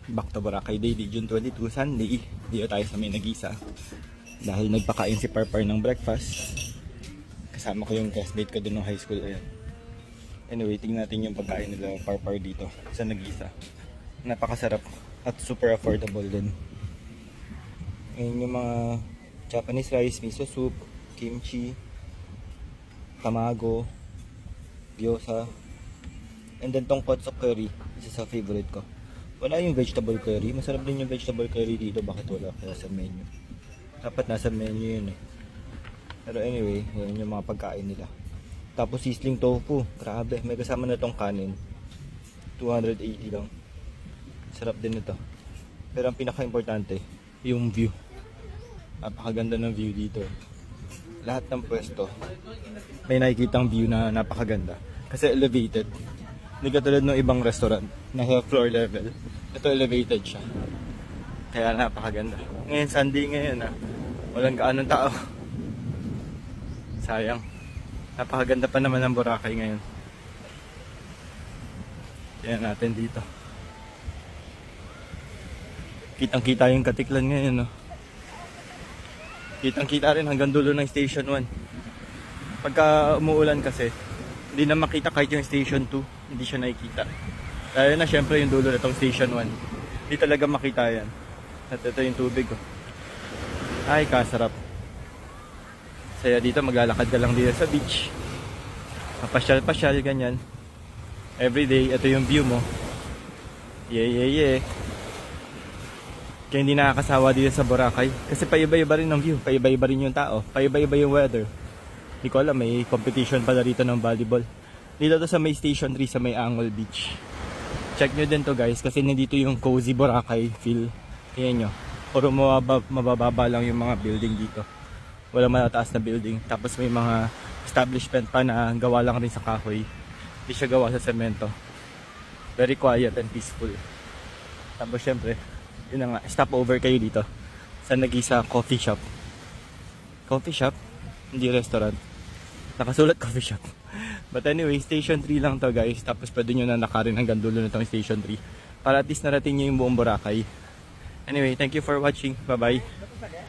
Back to Boracay Daily, June 22, Sunday. Dito tayo sa may Nagisa. Dahil nagpakain si Parpar ng breakfast. Kasama ko yung classmate ko dun ng high school. Ayan. Anyway, tingnan natin yung pagkain nila Parpar dito sa Nagisa. Napakasarap at super affordable din. Ayan yung mga Japanese rice, miso soup, kimchi, tamago, gyoza, and then tong kotso curry, isa sa favorite ko. Wala yung vegetable curry, masarap din yung vegetable curry dito, bakit wala kaya sa menu? Dapat nasa menu yun eh. Pero anyway, yan yung mga pagkain nila. Tapos sizzling tofu, grabe, may kasama na tong kanin. 280 lang. Sarap din ito. Pero ang pinaka-importante, yung view. Napakaganda ng view dito. Lahat ng pwesto may nakikitang view na napakaganda kasi elevated. Hindi katulad ng ibang restaurant nasa floor level. Ito elevated siya, kaya napakaganda. Ngayon Sunday ngayon walang gaanong tao. Sayang. Napakaganda pa naman ng Boracay ngayon. Tingnan natin dito. Kitang kita yung Katiklan ngayon Kitang kita rin hanggang dulo ng Station 1. Pagka umuulan kasi, hindi na makita kahit yung Station 2. Hindi siya nakikita. Lalo na syempre yung dulo na itong Station 1. Hindi talaga makita yan. At ito yung tubig Ay, kasarap. Saya dito, maglalakad ka lang dito sa beach. Papasyal-pasyal, ganyan. Everyday, ito yung view mo. Yeah. Kaya hindi nakakasawa dito sa Boracay. Kasi paiba-iba rin ang view, paiba-iba rin yung tao, paiba-iba yung weather. Hindi ko alam, may competition pala dito ng volleyball. Dito to sa may Station 3 sa may Angol Beach. Check nyo din to guys, kasi nandito yung cozy Boracay feel. Ayan nyo, puro mabababa lang yung mga building dito. Walang matataas na building. Tapos may mga establishment pa na gawa lang rin sa kahoy. Hindi siya gawa sa semento. Very quiet and peaceful. Tapos syempre, yun na nga, stop over kayo dito sa Nagisa Coffee Shop. Coffee shop? Hindi restaurant. Nakasulat coffee shop. But anyway, Station 3 lang to guys. Tapos pwede nyo na nakarin hanggang dulo na itong Station 3. Para at least narating nyo yung buong Boracay. Anyway, thank you for watching. Bye bye.